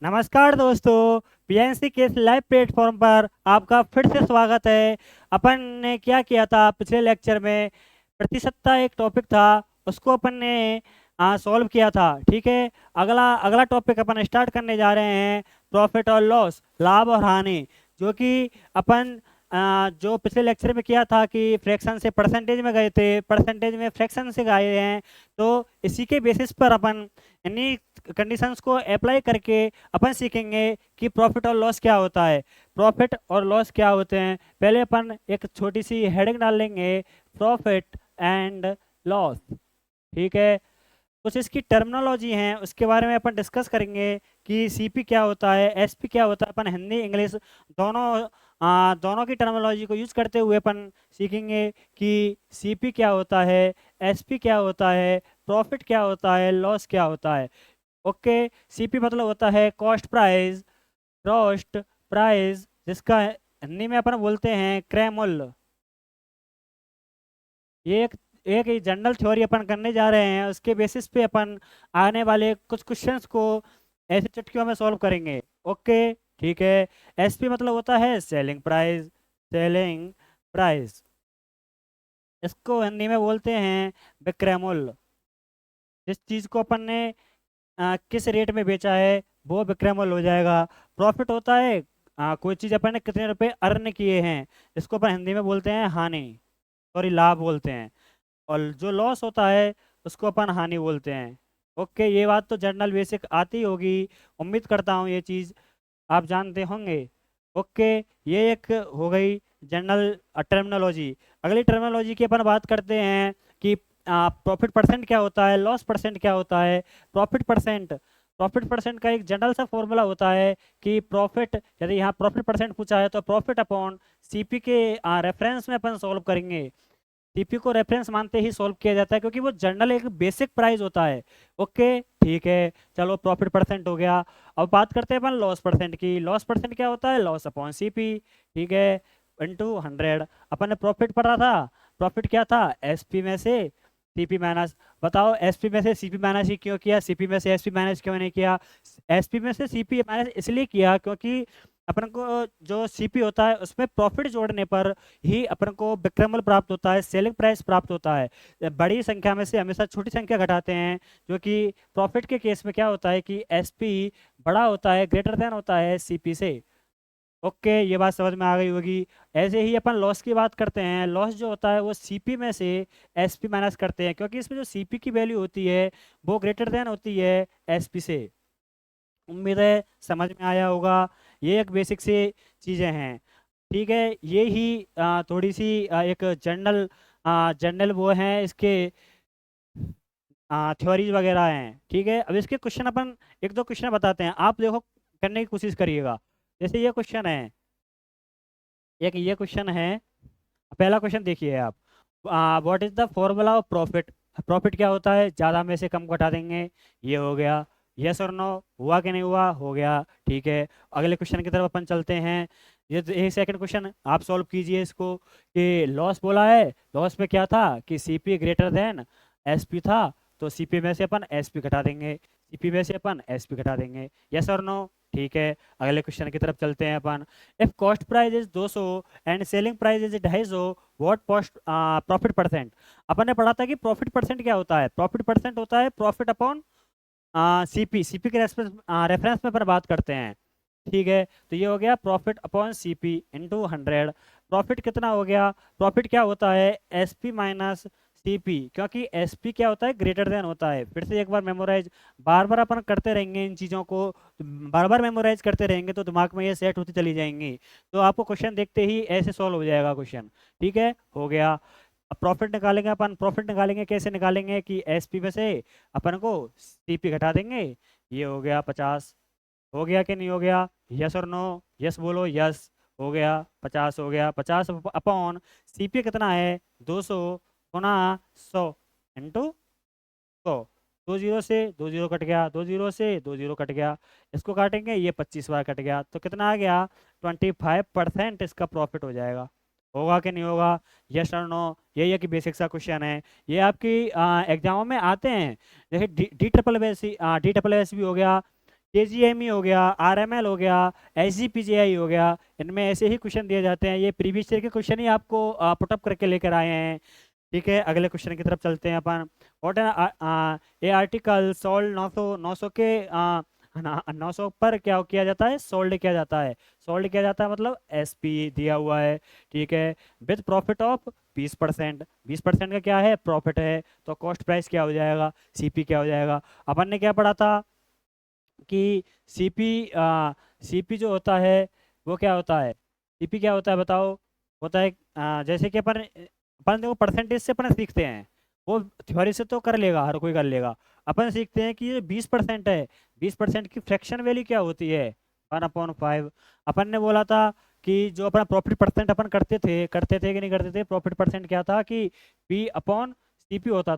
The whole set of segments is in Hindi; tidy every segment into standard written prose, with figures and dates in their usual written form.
नमस्कार दोस्तों, पीएनसी के इस लाइव प्लेटफॉर्म पर आपका फिर से स्वागत है। अपन ने क्या किया था पिछले लेक्चर में, प्रतिशतता एक टॉपिक था, उसको अपन ने सॉल्व किया था। ठीक है, अगला अगला टॉपिक अपन स्टार्ट करने जा रहे हैं, प्रॉफिट और लॉस, लाभ और हानि। जो कि अपन जो पिछले लेक्चर में किया था कि फ्रैक्शन से परसेंटेज में गए थे, परसेंटेज में फ्रैक्शन से गए हैं। तो इसी के बेसिस पर अपन इन्हीं कंडीशंस को अप्लाई करके अपन सीखेंगे कि प्रॉफिट और लॉस क्या होता है, प्रॉफिट और लॉस क्या होते हैं। पहले अपन एक छोटी सी हेडिंग डाल लेंगे, प्रॉफिट एंड लॉस। ठीक है, कुछ इसकी टर्मिनोलॉजी हैं उसके बारे में अपन डिस्कस करेंगे कि सीपी क्या होता है, एसपी क्या होता है। अपन हिंदी इंग्लिश दोनों दोनों की टर्मिनोलॉजी को यूज करते हुए अपन सीखेंगे कि सीपी क्या होता है, एसपी क्या होता है, प्रॉफिट क्या होता है, लॉस क्या होता है। ओके, सीपी मतलब होता है कॉस्ट प्राइस, जिसका हिंदी में अपन बोलते हैं क्रय मूल्य। ये एक जनरल थ्योरी अपन करने जा रहे हैं, उसके बेसिस पे अपन आने वाले कुछ क्वेश्चंस को ऐसे चुटकियों में सॉल्व करेंगे। ओके, ठीक है। एसपी मतलब होता है सेलिंग प्राइस, इसको हिंदी में बोलते हैं विक्रय मूल्य। जिस चीज़ को अपन ने किस रेट में बेचा है वो विक्रय मूल्य हो जाएगा। प्रॉफिट होता है कोई चीज़ अपन ने कितने रुपए अर्न किए हैं, इसको अपन हिंदी में बोलते हैं हानि, सॉरी लाभ बोलते हैं। और जो लॉस होता है उसको अपन हानि बोलते हैं। ओके, ये बात तो जनरल बेसिक आती होगी, उम्मीद करता हूँ ये चीज़ आप जानते होंगे। ओके, ये एक हो गई जनरल टर्मिनोलॉजी। अगली टर्मिनोलॉजी की अपन बात करते हैं कि प्रॉफिट परसेंट क्या होता है, लॉस परसेंट क्या होता है। प्रॉफिट परसेंट का एक जनरल सा फॉर्मूला होता है कि प्रॉफिट, यदि यहाँ प्रॉफिट परसेंट पूछा है तो प्रॉफिट अपॉन सीपी के रेफरेंस में अपन सॉल्व करेंगे। सीपी को रेफरेंस मानते ही सॉल्व किया जाता है क्योंकि वो जनरल एक बेसिक प्राइस होता है। ओके, ठीक है, चलो प्रॉफिट परसेंट हो गया। अब बात करते हैं अपन लॉस परसेंट की। लॉस परसेंट क्या होता है, लॉस अपॉन सीपी, ठीक है, इंटू 100। अपन ने प्रॉफिट पढ़ा था, प्रॉफिट क्या था, एसपी में से सीपी माइनस। बताओ एसपी में से सीपी माइनस ही क्यों किया, सीपी में से एसपी माइनस क्यों नहीं किया। एसपी में से सीपी माइनस इसलिए किया क्योंकि अपन को जो सीपी होता है उसमें प्रॉफिट जोड़ने पर ही अपन को विक्रय मूल्य प्राप्त होता है, सेलिंग प्राइस प्राप्त होता है। बड़ी संख्या में से हमेशा छोटी संख्या घटाते हैं, जो कि प्रॉफिट के केस में क्या होता है कि एसपी बड़ा होता है, ग्रेटर देन होता है सीपी से। ओके, ये बात समझ में आ गई होगी। ऐसे ही अपन लॉस की बात करते हैं, लॉस जो होता है वो सीपी में से एसपी माइनस करते हैं क्योंकि इसमें जो सीपी की वैल्यू होती है वो ग्रेटर देन होती है एसपी से। उम्मीद है समझ में आया होगा। ये एक बेसिक से चीज़ें हैं। ठीक है, ये ही थोड़ी सी एक जनरल जनरल वो हैं इसके थ्योरीज वगैरह हैं। ठीक है, अब इसके क्वेश्चन अपन एक दो क्वेश्चन बताते हैं, आप देखो करने की कोशिश करिएगा। जैसे ये क्वेश्चन है, एक ये क्वेश्चन है, पहला क्वेश्चन देखिए आप। What is the formula of profit. Profit क्या होता है, ज़्यादा में से कम घटा देंगे, ये हो गया। यस और नो, हुआ कि नहीं हुआ, हो गया। ठीक है, अगले क्वेश्चन की तरफ अपन चलते हैं। ये एक सेकंड क्वेश्चन आप सॉल्व कीजिए इसको, कि लॉस बोला है, लॉस में क्या था कि सीपी ग्रेटर देन एसपी था, तो सीपी में से अपन एसपी घटा देंगे, सीपी में से अपन एसपी घटा देंगे। यस और नो, ठीक है, अगले क्वेश्चन की तरफ चलते हैं अपन। If cost price is 200 and selling price is 250, what cost profit percent. अपन ने पढ़ा था कि प्रॉफिट परसेंट क्या होता है, प्रॉफिट परसेंट होता है प्रॉफिट अपॉन सीपी, सीपी के रेफरेंस में अपन बात करते हैं। ठीक है, तो ये हो गया profit upon CP into 100। Profit कितना हो गया, प्रॉफिट क्या होता है एसपी माइनस सीपी, क्योंकि एसपी क्या होता है, ग्रेटर देन होता है। फिर से एक बार मेमोराइज, बार बार अपन करते रहेंगे इन चीज़ों को, बार बार मेमोराइज करते रहेंगे तो दिमाग में ये सेट होती चली जाएंगी। तो आपको क्वेश्चन देखते ही ऐसे सॉल्व हो जाएगा क्वेश्चन। ठीक है, हो गया। अब प्रॉफिट निकालेंगे अपन, प्रॉफिट निकालेंगे कैसे निकालेंगे कि एसपी में से अपन को सीपी घटा देंगे, ये हो गया 50। हो गया कि नहीं हो गया, यस और नो, यस बोलो, यस हो गया। 50 हो गया, 50 अपॉन सीपी कितना है 200 गुना 100 इंटू 100। दो जीरो से दो जीरो कट गया, दो जीरो से दो जीरो कट गया, इसको काटेंगे ये 25 बार कट गया, तो कितना आ गया 25% इसका प्रॉफिट हो जाएगा। होगा कि नहीं होगा, यस और नो। यही है कि बेसिक सा क्वेश्चन है, ये आपकी एग्जामों में आते हैं। जैसे डी ट्रिपल एस भी हो गया, KGME हो गया, RML हो गया, SGPGI हो गया, इनमें ऐसे ही क्वेश्चन दिए जाते हैं। ये प्रीवियस ईयर के क्वेश्चन ही आपको पुटअप करके लेकर आए हैं। ठीक है, अगले क्वेश्चन की तरफ चलते हैं अपन। व्हाट ए आर्टिकल सोल्ड 900 के 900 पर क्या किया जाता है, सोल्ड किया जाता है। सोल्ड किया जाता है मतलब SP दिया हुआ है। ठीक है, विद प्रॉफिट ऑफ 20%। 20% का क्या है, प्रॉफिट है। तो कॉस्ट प्राइस क्या हो जाएगा, CP क्या हो जाएगा। अपन ने क्या पढ़ा था कि CP जो होता है वो क्या होता है, CP क्या होता है बताओ। होता है जैसे कि अपन अपन देखो परसेंटेज से अपन सीखते हैं, वो थ्योरी से तो कर लेगा, हर कोई कर लेगा। अपन सीखते हैं कि ये 20% है, 20% की फ्रैक्शन वैल्यू क्या होती है, 1/5। अपन ने बोला था कि जो अपना प्रॉफिट परसेंट अपन करते थे कि नहीं करते थे, प्रॉफिट परसेंट क्या था कि P/CP होता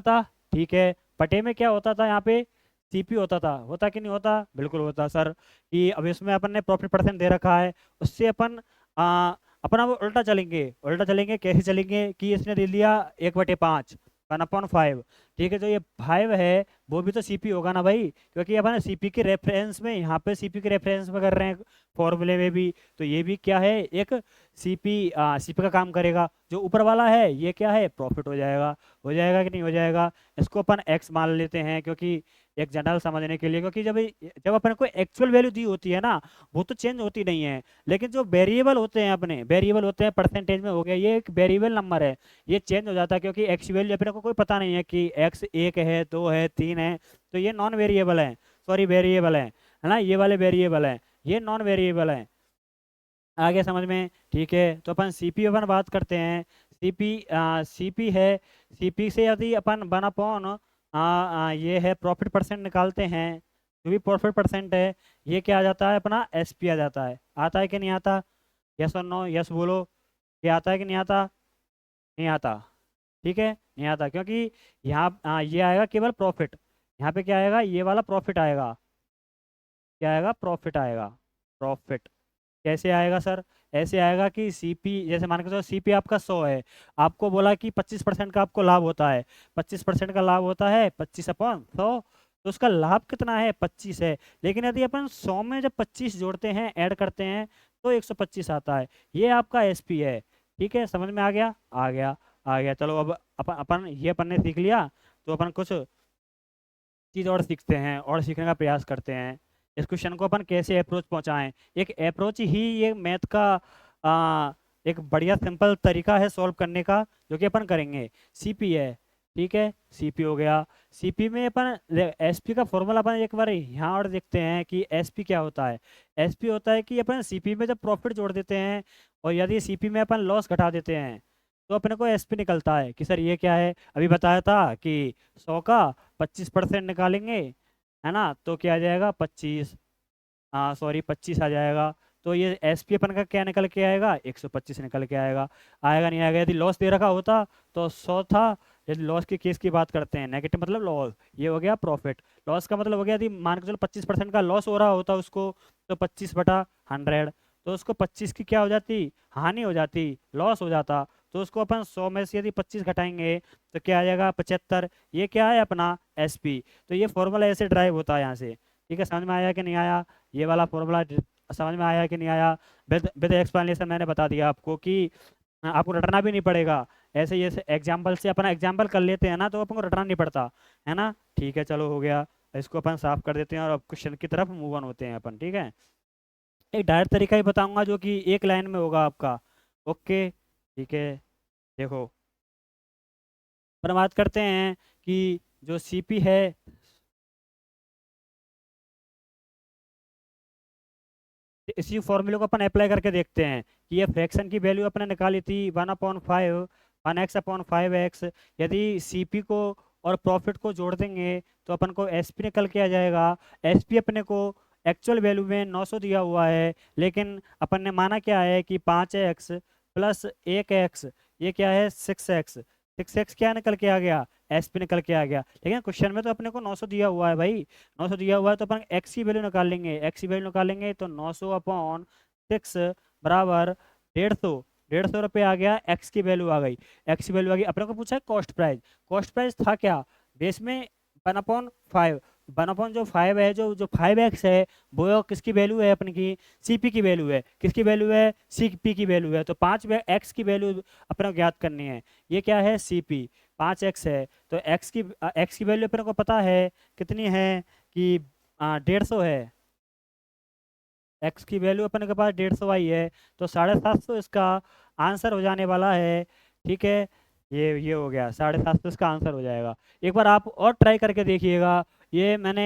था। ठीक है, बटे में क्या होता था यहाँ पे, CP होता था। होता कि नहीं होता, बिल्कुल होता सर। कि अब इसमें अपन ने प्रॉफिट परसेंट दे रखा है, उससे अपन अपना वो उल्टा चलेंगे। कैसे चलेंगे कि इसने दे लिया 1/5, 1/5। ठीक है, जो ये 5 है वो भी तो CP होगा ना भाई, क्योंकि अपन CP के रेफरेंस में, यहाँ पे CP के रेफरेंस में कर रहे हैं फॉर्मूले में भी, तो ये भी क्या है, एक CP का काम करेगा। जो ऊपर वाला है ये क्या है, प्रॉफिट हो जाएगा कि नहीं हो जाएगा। इसको अपन X मान लेते हैं, क्योंकि एक जनरल समझने के लिए, क्योंकि जब जब अपन को एक्चुअल वैल्यू दी होती है ना, वो तो चेंज होती नहीं है। लेकिन जो वेरिएबल होते हैं, अपने वेरिएबल होते हैं, परसेंटेज में हो गया, ये एक वेरिएबल नंबर है, ये चेंज हो जाता है, क्योंकि X वैल्यू अपने को कोई पता नहीं है कि X 1 है, 2 है, 3 है। तो ये नॉन वेरिएबल है, सॉरी वेरिएबल है ना, ये वाले वेरिएबल है, ये नॉन वेरिएबल है। आगे समझ में। ठीक है, तो अपन CP अपन बात करते हैं। CP है, CP से यदि अपन 1/, ये है प्रॉफिट परसेंट निकालते हैं, जो भी प्रॉफिट परसेंट है, ये क्या आ जाता है अपना, SP आ जाता है। आता है कि नहीं आता, यस और नो, यस बोलो। ये आता है कि नहीं आता, नहीं आता। ठीक है, नहीं आता, क्योंकि यहाँ ये आएगा केवल प्रॉफिट। यहाँ पे क्या आएगा, ये वाला प्रॉफिट आएगा। क्या आएगा, प्रॉफिट आएगा। प्रॉफिट कैसे आएगा सर, ऐसे आएगा कि CP, जैसे मान के चलो CP आपका 100 है, आपको बोला कि 25% का आपको लाभ होता है। 25% का लाभ होता है 25/100, तो उसका लाभ कितना है, 25 है। लेकिन यदि अपन 100 में जब 25 जोड़ते हैं, ऐड करते हैं, तो 125 आता है। ये आपका SP है। ठीक है, समझ में आ गया, आ गया, आ गया। चलो अब अपन ये अपन ने सीख लिया, तो अपन कुछ चीज़ और सीखते हैं और सीखने का प्रयास करते हैं। इस क्वेश्चन को अपन कैसे अप्रोच पहुंचाएं, एक अप्रोच ही ये मैथ का एक बढ़िया सिंपल तरीका है सॉल्व करने का, जो कि अपन करेंगे। CP है, ठीक है, CP हो गया। CP में अपन SP का फॉर्मूला अपन एक बार यहाँ और देखते हैं कि SP क्या होता है। SP होता है कि अपन CP में जब प्रॉफिट जोड़ देते हैं, और यदि CP में अपन लॉस घटा देते हैं, तो अपने को SP निकलता है। कि सर ये क्या है, अभी बताया था कि 100 का 25% निकालेंगे, है ना, तो क्या आ जाएगा, 25, हाँ सॉरी 25 आ जाएगा। तो ये SP अपन का क्या निकल के आएगा, 125 निकल के आएगा। आएगा नहीं आएगा, यदि लॉस दे रखा होता तो 100 था। यदि लॉस के केस की बात करते हैं, नेगेटिव मतलब लॉस, ये हो गया प्रॉफिट। लॉस का मतलब हो गया, यदि मान के चलो 25% का लॉस हो रहा होता उसको, तो 25/100, तो उसको 25 की क्या हो जाती, हानि हो जाती, लॉस हो जाता। तो उसको अपन 100 में से यदि 25 घटाएंगे, तो क्या आ जाएगा, 75। ये क्या है अपना SP। तो ये फॉर्मूला ऐसे ड्राइव होता है यहाँ से। ठीक है, समझ में आया कि नहीं आया, ये वाला फॉर्मूला समझ में आया कि नहीं आया। विद विद एक्सप्लेनेशन मैंने बता दिया आपको कि आपको रटना भी नहीं पड़ेगा। ऐसे ये एग्जाम्पल से अपना एग्जाम्पल कर लेते हैं ना, तो अपन को रटना नहीं पड़ता है ना। ठीक है, चलो हो गया, इसको अपन साफ कर देते हैं और अब क्वेश्चन की तरफ मूव ऑन होते हैं अपन। ठीक है, एक डायरेक्ट तरीका ही बताऊंगा, जो कि एक लाइन में होगा आपका। ओके, ठीक है, देखो अपन बात करते हैं कि जो CP है, इसी फॉर्मूले को अपन अप्लाई करके देखते हैं कि ये फ्रैक्शन की वैल्यू अपने निकाली थी 1/5, 1x/5x। यदि CP को और प्रॉफिट को जोड़ देंगे, तो अपन को SP निकल के आ जाएगा। SP अपने को एक्चुअल वैल्यू में 900 दिया हुआ है, लेकिन अपन ने माना क्या है कि 5x + 1x, ये क्या है 6x। 6x क्या निकल के आ गया, SP निकल के आ गया। लेकिन क्वेश्चन में तो अपने को 900 दिया हुआ है भाई, 900 दिया हुआ है, तो अपन X की वैल्यू निकाल लेंगे। X की वैल्यू निकालेंगे तो 900/6 बराबर 150। 150 रुपये आ गया, X की वैल्यू आ गई। X की वैल्यू आ गई, अपने को पूछा है कॉस्ट प्राइस। कॉस्ट प्राइस था क्या, बेस में 1/5, वन अपॉन जो 5 है, जो जो 5x है, वो किसकी वैल्यू है अपने की, सीपी की वैल्यू है। किसकी वैल्यू है, सीपी की वैल्यू है। तो 5x की वैल्यू अपने को ज्ञात करनी है। ये क्या है, सीपी 5x है। तो x की वैल्यू अपने को पता है कितनी है कि 150 है। x की वैल्यू अपने के पास 150 आई है, तो 750 इसका आंसर हो जाने वाला है। ठीक है, ये हो गया 750 इसका आंसर हो जाएगा। एक बार आप और ट्राई करके देखिएगा। ये मैंने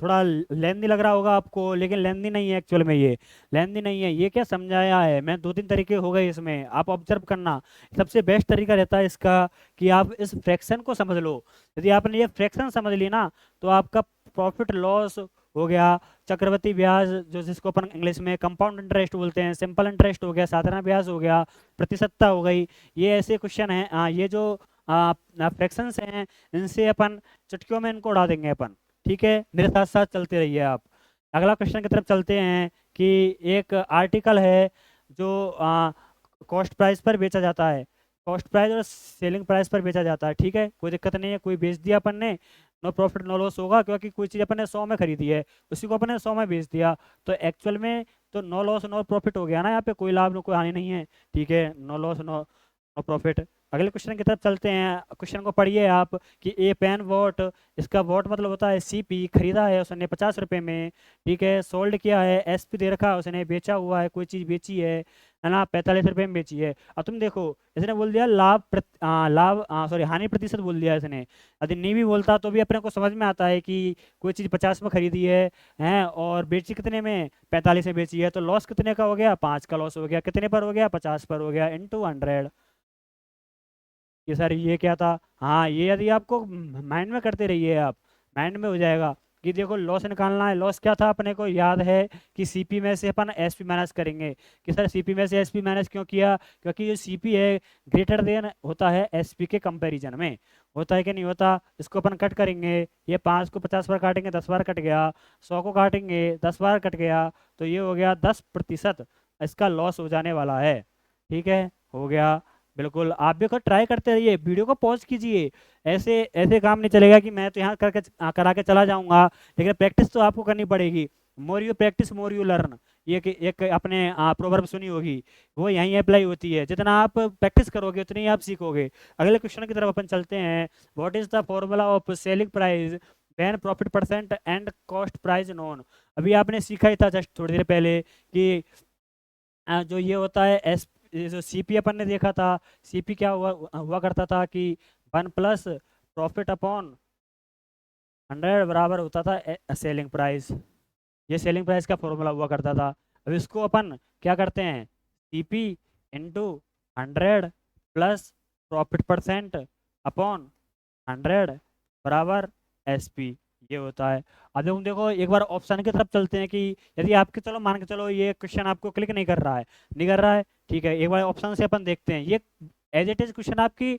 थोड़ा लेंदी लग रहा होगा आपको, लेकिन लेंदी नहीं है एक्चुअल में, ये लेंदी नहीं है। ये क्या समझाया है मैं, 2-3 तरीके हो गए इसमें, आप ऑब्जर्व करना। सबसे बेस्ट तरीका रहता है इसका कि आप इस फ्रैक्शन को समझ लो। यदि आपने ये फ्रैक्शन समझ ली ना, तो आपका प्रॉफिट लॉस हो गया, चक्रवृद्धि ब्याज जो जिसको अपन इंग्लिश में कंपाउंड इंटरेस्ट बोलते हैं, सिंपल इंटरेस्ट हो गया, साधारण ब्याज हो गया, प्रतिशतता हो गई, ये ऐसे क्वेश्चन हैं। ये जो फ्रैक्शंस हैं, इनसे अपन चुटकियों में इनको उड़ा देंगे अपन। ठीक है, मेरे साथ साथ चलते रहिए आप। अगला क्वेश्चन की तरफ चलते हैं कि एक आर्टिकल है जो कॉस्ट प्राइस पर बेचा जाता है, कॉस्ट प्राइस और सेलिंग प्राइस पर बेचा जाता है। ठीक है, कोई दिक्कत नहीं है, कोई बेच दिया अपन ने, नो प्रॉफिट नो लॉस होगा, क्योंकि कोई चीज़ अपन ने 100 में खरीदी है, उसी को अपन ने 100 में बेच दिया, तो एक्चुअल में तो नो लॉस नो प्रॉफिट हो गया ना, यहाँ पे कोई लाभ कोई हानि नहीं है। ठीक है, no loss no no profit. अगले क्वेश्चन की तरफ चलते हैं। क्वेश्चन को पढ़िए आप कि ए पेन वॉट, इसका वॉट मतलब होता है सीपी, खरीदा है उसने 50 रुपये में। ठीक है, सोल्ड किया है, एसपी दे रखा है उसने, बेचा हुआ है, कोई चीज़ बेची है ना, 45 रुपये में बेची है। अब तुम देखो, इसने बोल दिया लाभ सॉरी हानि प्रतिशत बोल दिया इसने। यदि नहीं भी बोलता तो भी अपने को समझ में आता है कि कोई चीज़ 50 में खरीदी है हैं और बेची कितने में, 45 में बेची है, तो लॉस कितने का हो गया, 5 का लॉस हो गया। कितने पर हो गया, 50 पर हो गया, इंटू 100। ये सर ये क्या था, हाँ ये यदि आपको माइंड में करते रहिए आप, माइंड में हो जाएगा कि देखो लॉस निकालना है। लॉस क्या था अपने को याद है कि सीपी में से अपन एसपी माइनस करेंगे। कि सर सीपी में से एसपी माइनस क्यों किया, क्योंकि जो सीपी है ग्रेटर देन होता है एसपी के कंपैरिजन में, होता है कि नहीं होता। इसको अपन कट करेंगे, ये 5 को 50 बार काटेंगे 10 बार कट गया, 100 को काटेंगे 10 बार कट गया, तो ये हो गया 10% इसका लॉस हो जाने वाला है। ठीक है, हो गया। बिल्कुल, आप भी खुद ट्राई करते रहिए, वीडियो को पॉज कीजिए। ऐसे ऐसे काम नहीं चलेगा कि मैं तो यहाँ करके करा के चला जाऊंगा, लेकिन प्रैक्टिस तो आपको करनी पड़ेगी। More you practice more you learn, ये एक अपने प्रोवर्ब सुनी होगी, वो यहीं अप्लाई होती है। जितना आप प्रैक्टिस करोगे उतनी ही आप सीखोगे। अगले क्वेश्चन की तरफ अपन चलते हैं। What is the formula of selling price when profit percent and cost price known. अभी आपने सीखा ही था जस्ट थोड़ी देर पहले कि जो ये होता है एस, ये जो सीपी अपन ने देखा था, सीपी क्या हुआ हुआ करता था कि 1 प्लस प्रॉफिट अपॉन 100 बराबर होता था सेलिंग प्राइस। ये सेलिंग प्राइस का फॉर्मूला हुआ करता था। अब इसको अपन क्या करते हैं, CP into 100 plus profit percent upon 100 बराबर एसपी, ये होता है। अब देखो देखो एक बार ऑप्शन की तरफ चलते हैं कि यदि आपके, चलो मान के चलो ये क्वेश्चन आपको क्लिक नहीं कर रहा है, नहीं कर रहा है, ठीक है, एक बार ऑप्शन से अपन देखते हैं। ये एज इट इज क्वेश्चन आपकी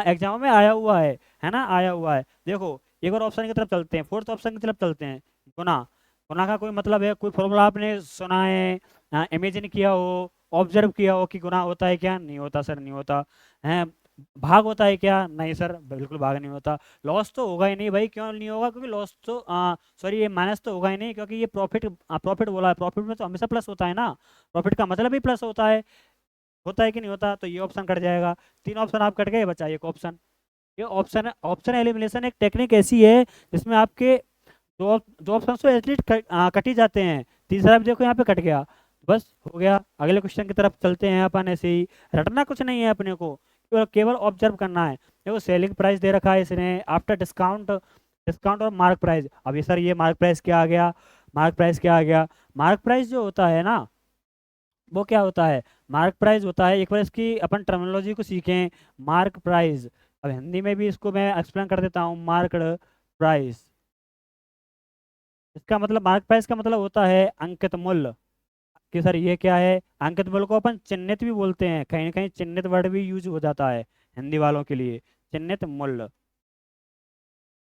एग्जाम में आया हुआ है ना, आया हुआ है। देखो एक बार ऑप्शन की तरफ चलते हैं, फोर्थ ऑप्शन की तरफ चलते हैं। गुना, गुना का कोई मतलब है, कोई फॉर्मूला आपने सुना है, इमेजिन किया हो, ऑब्जर्व किया हो कि गुना होता है क्या, नहीं होता सर, नहीं होता है। भाग होता है क्या, नहीं सर बिल्कुल भाग नहीं होता। लॉस तो होगा ही नहीं भाई, क्यों नहीं होगा, क्योंकि लॉस तो सॉरी ये माइनस तो होगा ही नहीं, क्योंकि ये प्रॉफिट प्रॉफिट बोला है, प्रॉफिट में तो हमेशा प्लस होता है ना, प्रॉफिट का मतलब ही प्लस होता है कि नहीं होता। तो ये ऑप्शन कट जाएगा। 3 ऑप्शन आप कट गए, बचा एक ऑप्शन। ये ऑप्शन ऑप्शन एलिमिनेशन एक टेक्निक ऐसी है जिसमें आपके दो ऑप्शन तो एटलीस्ट कट ही जाते हैं, तीसरा भी देखो यहाँ पे कट गया, बस हो गया। अगले क्वेश्चन की तरफ चलते हैं अपन। ऐसे ही रटना कुछ नहीं है अपने को, केवल ऑब्जर्व करना है। देखो सेलिंग प्राइस दे रखा है इसने आफ्टर डिस्काउंट, डिस्काउंट और मार्क प्राइस। अभी सर ये मार्क प्राइस क्या आ गया, मार्क प्राइस क्या आ गया, मार्क प्राइस जो होता है ना, वो क्या होता है, मार्क प्राइस होता है, एक बार इसकी अपन टर्मिनोलॉजी को सीखें। मार्क प्राइस, अब हिंदी में भी इसको मैं एक्सप्लेन कर देता हूँ। मार्क्ड प्राइस, इसका मतलब मार्क प्राइस का मतलब होता है अंकित मूल्य। कि सर ये क्या है, अंकित मूल्य को अपन चिन्हित भी बोलते हैं, कहीं ना कहीं चिन्हित वर्ड भी यूज हो जाता है हिंदी वालों के लिए, चिन्हित मूल्य।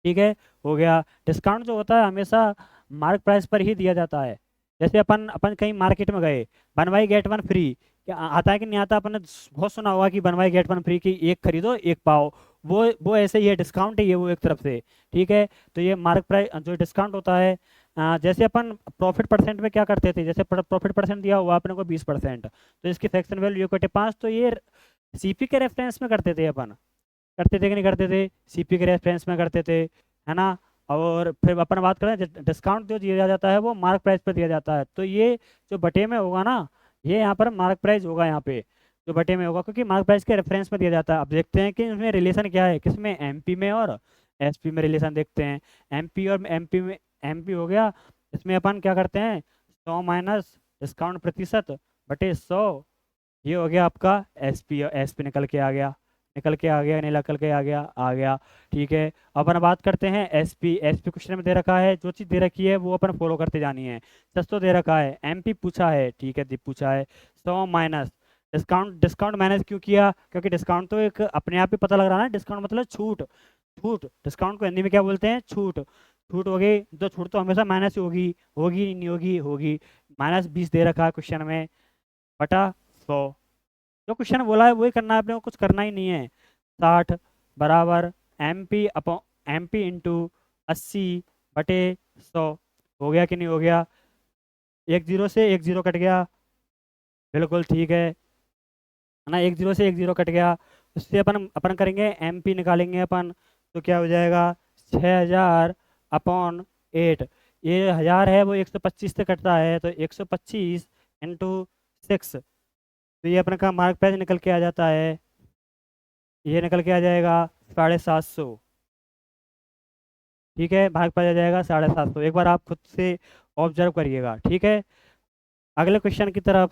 ठीक है, हो गया। डिस्काउंट जो होता है हमेशा मार्क प्राइस पर ही दिया जाता है। जैसे अपन अपन कहीं मार्केट में गए, 1 बाई गेट 1 फ्री, क्या आता है कि नहीं आता, अपन ने बहुत सुना होगा कि 1 बाई गेट 1 फ्री की एक खरीदो एक पाओ। वो ऐसे ही है, डिस्काउंट है ये वो एक तरफ से, ठीक है। तो ये मार्क प्राइस जो डिस्काउंट होता है, जैसे अपन प्रॉफिट परसेंट में क्या करते थे, जैसे प्रॉफिट परसेंट दिया हुआ अपने को 20%, तो इसकी फ्रैक्शन वैल्यू इक्वल टू 5, तो ये सीपी के रेफरेंस में करते थे अपन, करते थे कि नहीं करते थे, सीपी के रेफरेंस में करते थे, है ना। और फिर अपन बात करें डिस्काउंट जो दिया जाता है वो मार्क प्राइस पर दिया जाता है, तो ये जो बटे में होगा ना, ये यहाँ पर मार्क प्राइस होगा, यहाँ पे जो बटे में होगा, क्योंकि मार्क प्राइस के रेफरेंस में दिया जाता है। अब देखते हैं कि इसमें रिलेशन क्या है, किसमें, एमपी में और एसपी में रिलेशन देखते हैं। एमपी और एमपी में, एमपी हो गया, इसमें अपन क्या करते हैं, 100 माइनस डिस्काउंट प्रतिशत बटे 100, ये हो गया आपका एसपी, और एसपी निकल के आ गया, निकल के आ गया, नहीं निकल के आ गया, आ गया, ठीक है। अब अपन बात करते हैं एसपी, एसपी क्वेश्चन में दे रखा है, जो चीज़ दे रखी है वो अपन फॉलो करते जानी है। सच तो दे रखा है, एमपी पूछा है, ठीक है, दीप पूछा है, 100 माइनस डिस्काउंट, डिस्काउंट माइनस क्यों किया, क्योंकि डिस्काउंट तो एक अपने आप ही पता लग रहा है ना, डिस्काउंट मतलब छूट, छूट, डिस्काउंट को हिंदी में क्या बोलते हैं, छूट, छूट हो गई, तो छूट तो हमेशा माइनस ही होगी, होगी नहीं होगी, होगी, -20 दे रखा है क्वेश्चन में, बटा 100, जो क्वेश्चन बोला है वही करना है अपने को, कुछ करना ही नहीं है। 60 बराबर MP अपॉन MP इंटू 80 बटे 100, हो गया कि नहीं हो गया, एक जीरो से एक जीरो कट गया, बिल्कुल ठीक है ना, एक जीरो से एक जीरो कट गया, उससे अपन अपन करेंगे MP निकालेंगे अपन, तो क्या हो जाएगा, 6000 अपॉन 8, ये 1000 है वो 125 से कटता है, तो 125 इंटू 6, तो ये अपने का मार्क प्राइस निकल के आ जाता है, ये निकल के आ जाएगा 750, ठीक है, मार्क प्राइस आ जाएगा 750, एक बार आप खुद से ऑब्जर्व करिएगा, ठीक है। अगले क्वेश्चन की तरफ